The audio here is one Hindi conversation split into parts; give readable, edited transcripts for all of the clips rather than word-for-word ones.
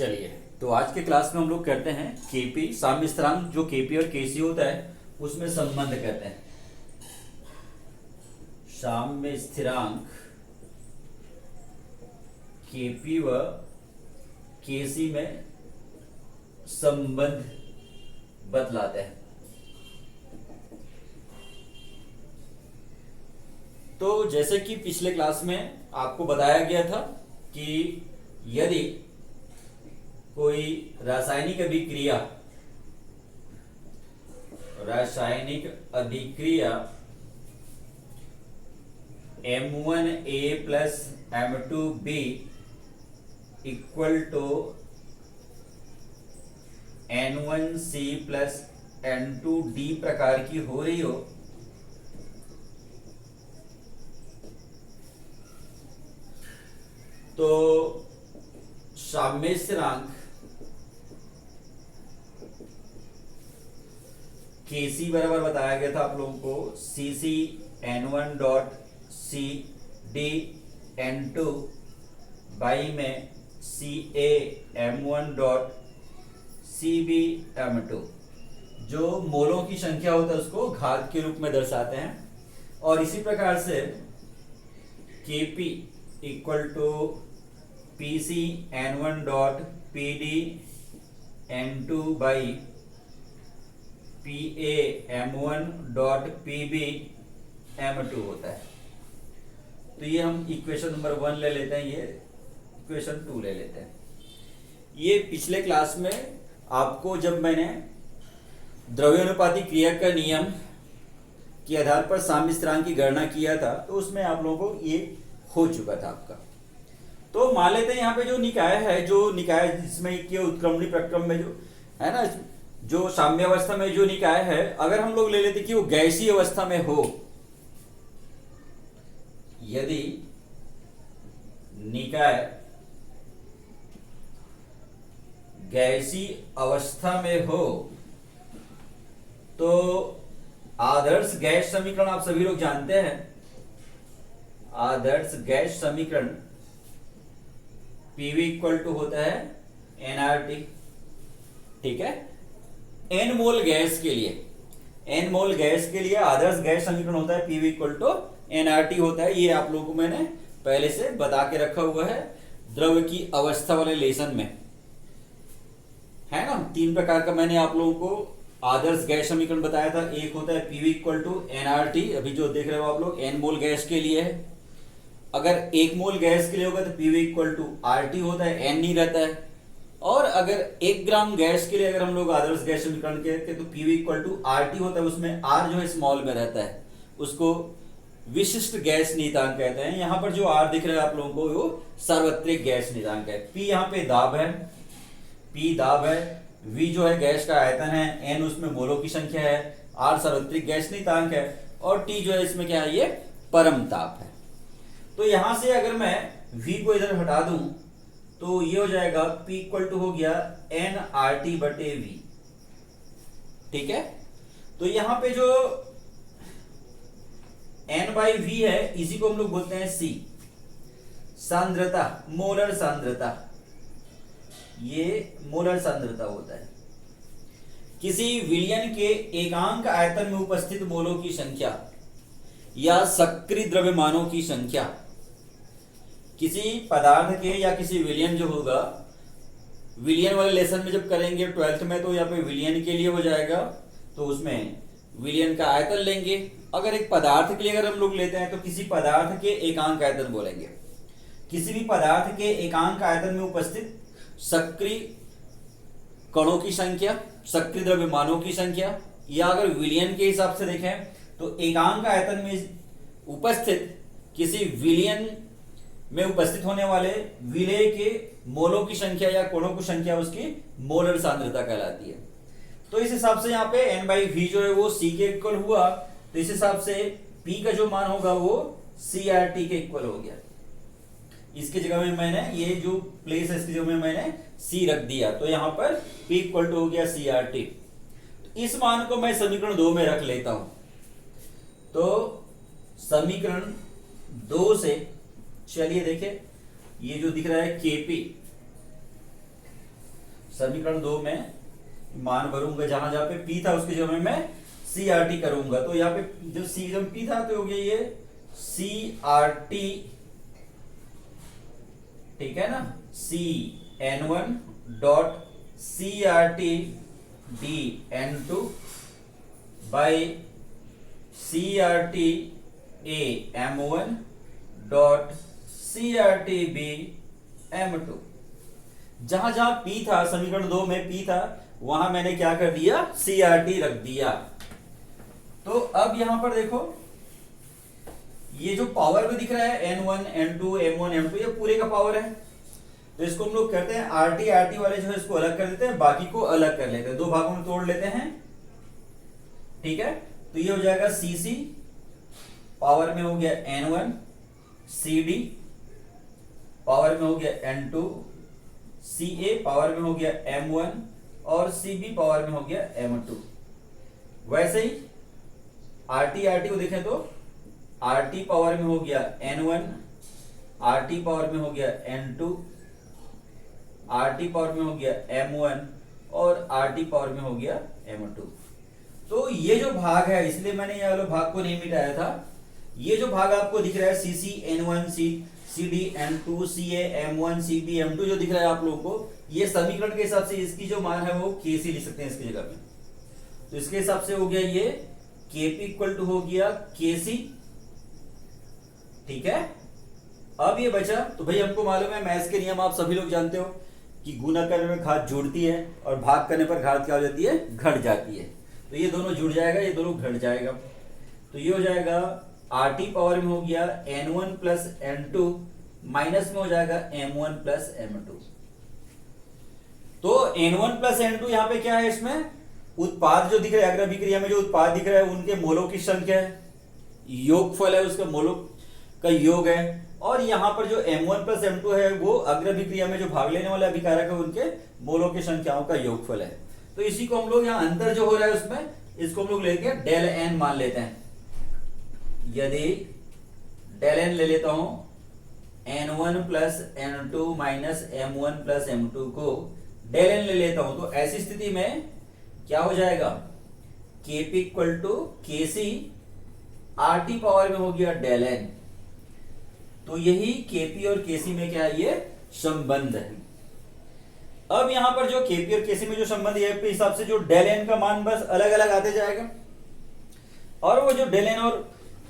चलिए, तो आज के क्लास में हम लोग करते हैं केपी साम्य स्थिरांक। जो केपी और केसी होता है उसमें संबंध कहते हैं। साम्य स्थिरांक केपी व केसी में संबंध बतलाते हैं। तो जैसे कि पिछले क्लास में आपको बताया गया था कि यदि कोई रासायनिक अभिक्रिया M1A plus M2B equal to N1C plus N2D प्रकार की हो रही हो, तो साम्य स्थिरांक केसी बराबर बताया गया था आप लोगों को CC N1 dot C D N2 by में CA M1 dot CB M2। जो मोलों की संख्या होता है उसको घात के रूप में दर्शाते हैं। और इसी प्रकार से KP equal to PC N1 dot PD N2 by PA M1 dot PB M2 होता है। तो ये हम इक्वेशन नंबर 1 ले लेते हैं, ये इक्वेशन 2 ले लेते हैं। ये पिछले क्लास में आपको जब मैंने द्रव्यानुपाती क्रिया का नियम के आधार पर साम्य स्थिरांक की गणना किया था, तो उसमें आप लोगों को ये हो चुका था आपका। तो मान लेते हैं यहाँ पे जो निकाय है, जो निकाय जिसमें कि उत्क्रमणी प्रक्रम में जो है ना, जो साम्य अवस्था में जो निकाय है, अगर हम लोग ले लेते कि वो गैसीय अवस्था में हो, यदि निकाय गैसीय अवस्था में हो तो आदर्श गैस समीकरण आप सभी लोग जानते हैं। आदर्श गैस समीकरण पीवी इक्वल टू होता है एनआरटी। ठीक है, एन मोल गैस के लिए आदर्श गैस समीकरण होता है पीवी इक्वल टू एनआरटी होता है। ये आप लोगों को मैंने पहले से बता के रखा हुआ है द्रव की अवस्था वाले लेसन में, है ना। 3 प्रकार का मैंने आप लोगों को आदर्श गैस समीकरण बताया था। एक होता है पीवी इक्वल टू एनआरटी, अभी जो देख रहे हो आप लोग, एन मोल गैस के लिए है। अगर 1 मोल गैस के लिए होगा तो पीवी इक्वल टू आरटी होता है, एन नहीं रहता है। और अगर 1 ग्राम गैस के लिए अगर हम लोग आदर्श गैस समीकरण के तो पीवी इक्वल टू आरटी होता है, उसमें आर जो है स्मॉल में रहता है, उसको विशिष्ट गैस नियतांक कहते हैं। यहाँ पर जो आर दिख रहा है आप लोगों को वो सार्वत्रिक गैस नियतांक है। पी यहाँ पे दाब है, पी दाब है, वी जो है गैस का आयतन है, एन उसमें मोलों की संख्या है, आर सार्वत्रिक गैस नियतांक है, और टी जो है इसमें क्या है, ये परम ताप है। तो यहां से अगर मैं V को इधर हटा दूं तो ये हो जाएगा P इक्वल टू हो गया एन आर टी बटे V। ठीक है, तो यहां पे जो N बाई V है इसी को हम लोग बोलते हैं C, सांद्रता, मोलर सांद्रता। ये मोलर सांद्रता होता है। किसी विलयन के एकांक आयतन में उपस्थित मोलों की संख्या या सक्रिय द्रव्यमानों की संख्या, किसी पदार्थ के या किसी विलयन जो होगा, विलयन वाले लेसन में जब करेंगे 12th में, तो यहाँ पे विलयन के लिए हो जाएगा, तो उसमें विलयन का आयतन लेंगे। अगर एक पदार्थ के लिए अगर हम लोग लेते हैं तो किसी पदार्थ के एकांक आयतन बोलेंगे। किसी भी पदार्थ के एकांक आयतन में उपस्थित सक्रिय कणों की संख्या, सक्रिय द्रव्यमानों की संख्या, या अगर विलयन के हिसाब से देखें तो एकांक आयतन में उपस्थित किसी विलयन में उपस्थित होने वाले विलेय के मोलों की संख्या या कणों की संख्या उसकी मोलर सांद्रता कहलाती है। तो इस हिसाब से यहाँ पे N बाई V जो है वो C के इक्वल हुआ, तो इस हिसाब से P का जो मान होगा वो CRT के इक्वल हो गया। इसकी जगह में मैंने ये जो प्लेस है इसकी जगह में मैंने C रख दिया, तो यहाँ पर P इक्वल टू हो गया CRT। तो इस मान को मैं समीकरण 2 में रख लेता हूं। तो समीकरण 2 से चलिए देखिए, ये जो दिख रहा है केपी समीकरण 2 में मान भरूंगा, जहां जहां पे पी था उसकी जगह में मैं सी आर टी करूंगा। तो यहाँ पे जो सी जब पी था तो हो गया ये सी आर टी, ठीक है ना, C N one dot C R T D N two by C R T A M one dot C R T B M two. जहां जहां पी था, समीकरण 2 में पी था, वहां मैंने क्या कर दिया, सी आर टी रख दिया। तो अब यहां पर देखो ये जो पावर में दिख रहा है N1 N2 M1 M2 ये पूरे का पावर है। तो इसको हम लोग करते हैं RT वाले जो है इसको अलग कर देते हैं, बाकी को अलग कर लेते हैं, दो भागों में तोड़ लेते हैं, ठीक है। तो ये हो जाएगा CC पावर में हो गया N1, CD पावर में हो गया N2, CA पावर में हो गया M1 और CB पावर में हो गया M2। वैसे ही RT को देखें तो RT पावर में हो गया N1, RT पावर में हो गया N2, RT पावर में हो गया M1 और RT पावर में हो गया M2। तो ये जो भाग है, इसलिए मैंने ये वाला भाग को नहीं मिटाया था। ये जो भाग आपको दिख रहा है CC N1 CD N2 CA M1 CB M2 जो दिख रहा है आप लोगों को, ये समीकरण के हिसाब से इसकी जो मान है वो KC लिख सकते हैं इसकी जगह में। तो इसके हिसाब से हो गया ये KP इक्वल टू हो गया KC, ठीक है। अब ये बचा, तो भाई हमको मालूम है मैथ्स के नियम आप सभी लोग जानते हो कि गुणा करने में घात जुड़ती है और भाग करने पर घात क्या हो जाती है, घट जाती है। तो ये दोनों जुड़ जाएगा, ये दोनों घट जाएगा। तो ये हो जाएगा RT पावर में हो गया N1 प्लस N2 माइनस में हो जाएगा M1 प्लस M2। तो N1 प्लस N2 यहाँ पे क्या है, इसमें उत्पाद जो दिख रहा है, अग्रभिक्रिया में जो उत्पाद दिख रहा है उनके मोलों की संख्या है, योगफल है उसका, मोलों का योग है। और यहाँ पर जो M1 प्लस M2 है वो अग्रभिक्रिया में जो भाग लेने वाले अभिकारक है उनके मोलों की संख्याओं का योगफल है। तो इसी को हम लोग यहाँ अंतर जो हो रहा है उसमें इसको हम लोग लेके डेल एन मान लेते हैं। यदि डेल एन ले लेता हूं N1 plus N2 minus M1 plus M2 को डेल एन ले लेता हूं, तो ऐसी स्थिति में क्या हो जाएगा, KP equal to KC RT power में हो गया डेल एन। तो यही KP और KC में क्या है, ये संबंध है। अब यहां पर जो KP और KC में जो संबंध है के हिसाब से जो डेल एन का मान बस अलग अलग आते जाएगा, और वो जो डेल एन और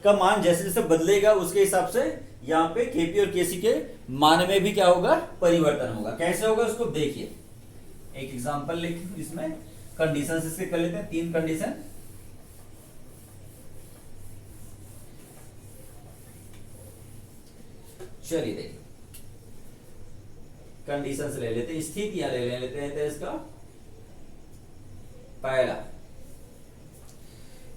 का मान जैसे जैसे बदलेगा उसके हिसाब से यहाँ पे KP और KC के मान में भी क्या होगा, परिवर्तन होगा। कैसे होगा उसको देखिए, एक एग्जांपल लिख, इसमें कंडीशंस इसके कर लेते हैं, 3 कंडीशन। चलिए देखिए कंडीशंस ले लेते हैं, स्थितियां ले लेते हैं। तो इसका पहला,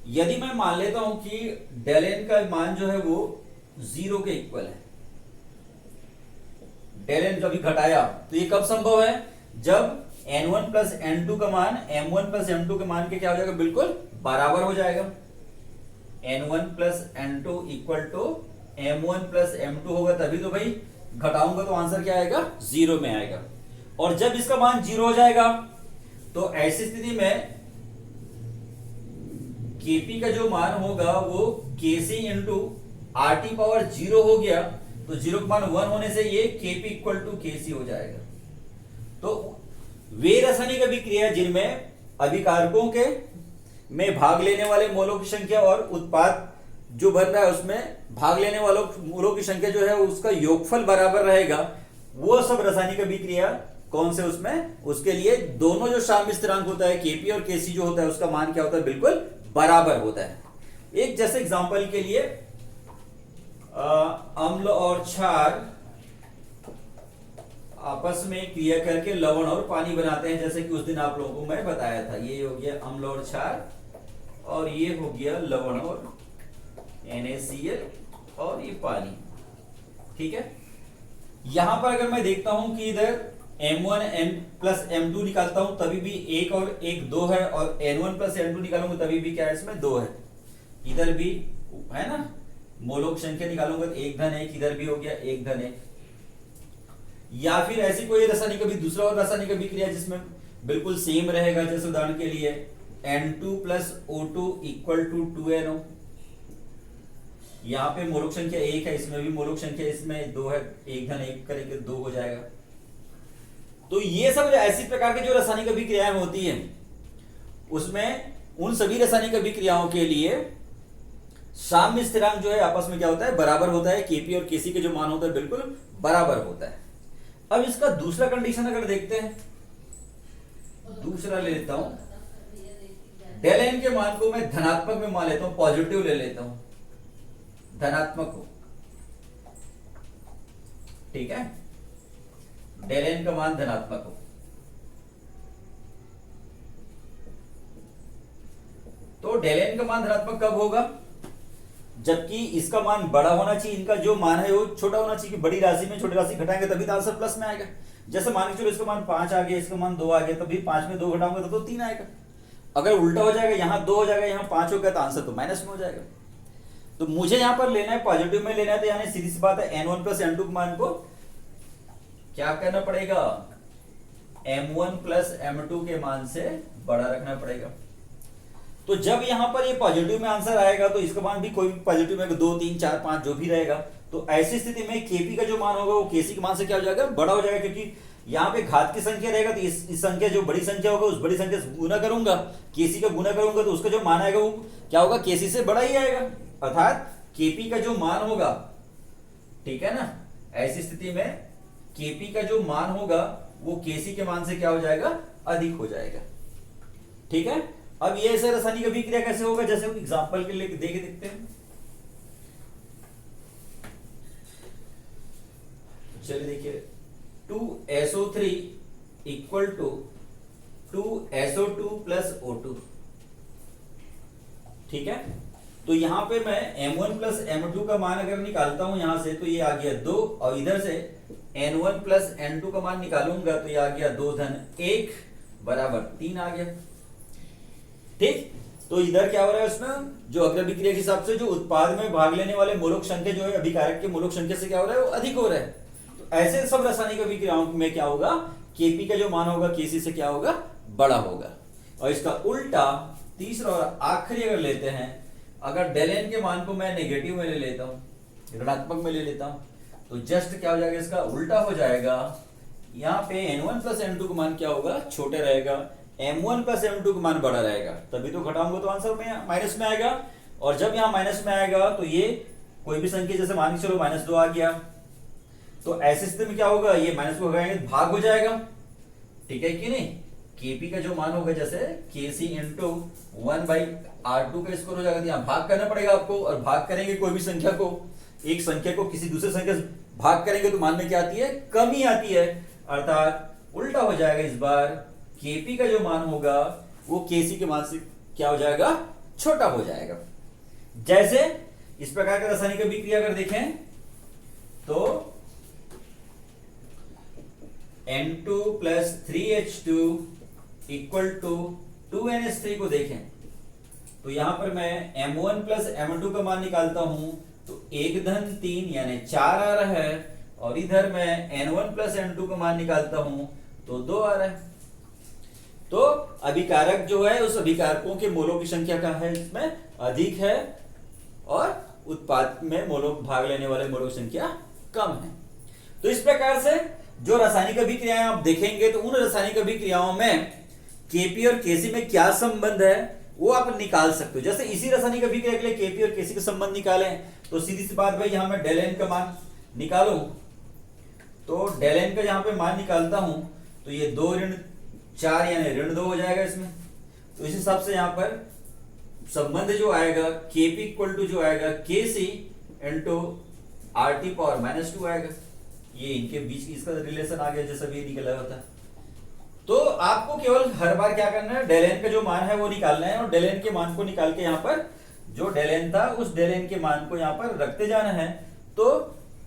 यदि मैं मान लेता हूं कि डेल एन का मान जो है वो 0 के इक्वल है, डेल एन कभी घटाया, तो ये कब संभव है, जब N1 प्लस N2 का मान M1 प्लस M2 के मान के क्या हो जाएगा, बिल्कुल बराबर हो जाएगा। N1 plus N2 equal to M1 plus M2 होगा, तभी तो भाई घटाऊंगा तो आंसर क्या आएगा, 0 में आएगा। और जब इसका मान 0 हो जाएगा तो ऐसी स्थिति में KP का जो मान होगा वो KC इंटू RT पावर 0 हो गया, तो 0 का मान 1 होने से ये KP इक्वल टू KC हो जाएगा। तो वे रासायनिक अभिक्रिया जिनमें अभिकारकों के में भाग लेने वाले मोलों की संख्या और उत्पाद जो बन रहा है उसमें भाग लेने वालों मोलों की संख्या जो है उसका योगफल बराबर रहेगा, वो सब रासायनिक अभिक्रिया कौन से उसमें, उसके लिए दोनों जो शाम्य स्थिरांक होता है KP और KC जो होता है उसका मान क्या होता है, बिल्कुल बराबर होता है। एक जैसे एग्जांपल के लिए अम्ल और क्षार आपस में क्रिया करके लवण और पानी बनाते हैं, जैसे कि उस दिन आप लोगों को मैं बताया था। ये हो गया अम्ल और क्षार और ये हो गया लवण और NaCl और ये पानी, ठीक है। यहां पर अगर मैं देखता हूं कि इधर M1 M प्लस M2 निकालता हूं तभी भी 1 और 1 2 है, और N1 प्लस N2 निकालूंगा तभी भी क्या है, इसमें 2 है। इधर भी है ना, मोलों की संख्या निकालूंगा तो 1 धन 1, इधर भी हो गया 1 धन 1। या फिर ऐसी कोई रासायनिक दूसरा और रासायनिक अभिक्रिया जिसमें बिल्कुल सेम रहेगा। जैसे उदाहरण के लिए N2 plus O2 equal to 2NO। यहाँ पे मोलक संख्या 1 है, इसमें भी मोलक संख्या इसमें 2 है, 1 धन 1 करेंगे 2 हो जाएगा। तो ये सब ऐसी प्रकार की जो रासायनिक अभिक्रियाएं होती हैं, उसमें उन सभी रासायनिक अभिक्रियाओं के लिए साम्य स्थिरांक जो है आपस में क्या होता है, बराबर होता है। Kp और Kc के जो मान होता है बिल्कुल बराबर होता है। अब इसका दूसरा कंडीशन अगर देखते हैं, दूसरा ले लेता हूं, डेल एन के मान को मैं धनात्मक में मान लेता हूं, पॉजिटिव ले लेता हूं, धनात्मक हो, ठीक है, डेल एन का मान धनात्मक हो। तो डेल एन का मान धनात्मक कब होगा, जबकि इसका मान बड़ा होना चाहिए, इनका जो मान है वो छोटा होना चाहिए। बड़ी राशि में छोटी राशि घटाएंगे तभी तो आंसर प्लस में आएगा। जैसे मान के चलो इसका मान 5 आ गया, इसका मान 2 आ गया, तभी 5 में 2 घटाऊंगा तो 3 आएगा। अगर उल्टा हो जाएगा, यहाँ 2 हो जाएगा, यहाँ 5 हो गया, तो आंसर तो माइनस में हो जाएगा। तो मुझे यहाँ पर लेना है, पॉजिटिव में लेना है, तो यानी सीधी सी बात है N1 प्लस N2 के मान को क्या करना पड़ेगा, M1 प्लस M2 के मान से बड़ा रखना पड़ेगा। तो जब यहां पर ये पॉजिटिव में आंसर आएगा तो इसका मान भी कोई भी पॉजिटिव में 2 3 4 5 जो भी रहेगा, तो ऐसी स्थिति में Kp का जो मान होगा वो Kc के मान से क्या हो जाएगा, बड़ा हो जाएगा। क्योंकि यहाँ पे घात की संख्या रहेगा, तो इस संख्या जो बड़ी संख्या होगा उस बड़ी संख्या से गुना करूंगा, Kc का गुना करूंगा, तो उसका जो मान आएगा वो क्या होगा, Kc से बड़ा ही आएगा। अर्थात Kp का जो मान होगा, ठीक है ना, ऐसी स्थिति में Kp का जो मान होगा वो Kc के मान से क्या हो जाएगा, अधिक हो जाएगा। ठीक है। अब ये ऐसे रासायनिक अभिक्रिया कैसे होगा, जैसे एग्जांपल के लिए देखे देखते हैं। चलिए देखिए, 2SO3 equal to 2SO2 plus O2, ठीक है। तो यहां पे मैं M1 प्लस M2 का मान अगर निकालता हूं यहां से, तो ये आ गया 2, और इधर से N1 प्लस N2 का मान निकालूंगा तो ये आ गया 2 धन 1 बराबर 3 आ गया। ठीक, तो इधर क्या हो रहा है, उसमें जो अग्रभिक्रिया के हिसाब से जो उत्पाद में भाग लेने वाले मोलक संख्या जो है अभिकारक के मोलक संख्या से क्या हो रहा है, वो अधिक हो रहा है। तो ऐसे सब रासायनिक अभिक्रियाओं में क्या होगा, Kp का जो मान होगा Kc से क्या होगा, बड़ा होगा। और इसका उल्टा तीसरा और आखिरी अगर लेते हैं, अगर डेल एन के मान को मैं नेगेटिव में ले लेता हूं, ऋणात्मक में ले लेता हूं, तो जस्ट क्या हो जाएगा, इसका उल्टा हो जाएगा। यहाँ पे N1 प्लस N2 का मान क्या होगा, छोटे रहेगा, M1 प्लस M2 का मान बड़ा रहेगा, तभी तो घटाऊंगा तो आंसर में माइनस में आएगा। और जब यहाँ माइनस में आएगा तो ये कोई भी संख्या, जैसे मान के चलो -2 आ गया, तो ऐसी स्थिति में क्या होगा, ये माइनस को भगाएंगे तो भाग हो जाएगा, ठीक है कि नहीं। Kp का जो मान होगा जैसे Kc इंटू 1/R2 का स्क्वायर हो जाएगा, तो यहाँ भाग करना पड़ेगा आपको, और भाग करेंगे कोई भी संख्या को, एक संख्या को किसी दूसरे संख्या से भाग करेंगे तो मान में क्या आती है, कमी आती है। अर्थात उल्टा हो जाएगा, इस बार Kp का जो मान होगा वो Kc के मान से क्या हो जाएगा, छोटा हो जाएगा। जैसे इस प्रकार का रासायनिक अभिक्रिया अगर देखें तो N2 plus 3H2 equal to 2NH3 को देखें, तो यहां पर मैं M1 प्लस M2 का मान निकालता हूं तो 1 धन 3 यानी 4 आ रहा है, और इधर मैं N1 प्लस N2 का मान निकालता हूं तो 2 आ रहा है। तो अभिकारक जो है उस अभिकारकों के मोलों की संख्या का है इसमें अधिक है, और उत्पाद में मोलों भाग लेने वाले मोलों की संख्या कम है। तो इस प्रकार से जो रासायनिक अभिक्रियाएं आप देखेंगे तो उन रासायनिक अभिक्रियाओं में Kp और Kc में क्या संबंध है वो आप निकाल सकते हो। जैसे इसी रासायनिक अभिक्रिया के लिए Kp और Kc का संबंध निकालें तो सीधी सी बात भाई, यहां मैं डेल एन का मान निकालूं तो डेल एन का यहां पे मान निकालता हूं तो ये 2 ऋण 4 यानी ऋण 2 हो जाएगा इसमें। तो इस हिसाब से यहां पर संबंध जो आएगा Kp इक्वल टू जो आएगा Kc इंटू RT पावर -2 आएगा। ये इनके बीच इसका रिलेशन आ गया जैसा भी निकला होता है। तो आपको केवल हर बार क्या करना है, डेल एन का जो मान है वो निकालना है, और डेल एन के मान को निकाल के यहाँ पर जो डेल एन था उस डेल एन के मान को यहाँ पर रखते जाना है। तो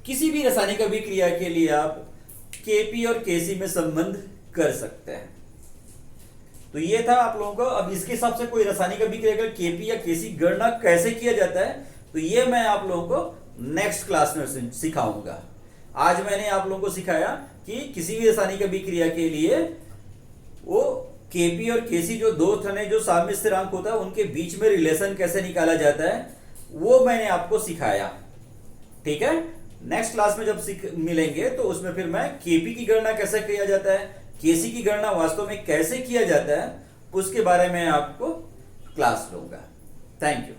किसी भी रासायनिक अभिक्रिया के लिए आप Kp और Kc में संबंध कर सकते हैं। तो ये था आप लोगों को। अब इसके हिसाब से कोई रासायनिक अभिक्रिया का Kp या Kc गणना कैसे किया जाता है तो ये मैं आप लोगों को नेक्स्ट क्लास में सिखाऊंगा। आज मैंने आप लोगों को सिखाया कि किसी भी रासायनिक अभिक्रिया के लिए वो केपी और केसी जो दो थने जो साम्य स्थिरांक होता है उनके बीच में रिलेशन कैसे निकाला जाता है वो मैंने आपको सिखाया। ठीक है, नेक्स्ट क्लास में जब मिलेंगे तो उसमें फिर मैं केपी की गणना कैसे किया जाता है, केसी की गणना वास्तव में कैसे किया जाता है, उसके बारे में आपको क्लास लूंगा। Thank you.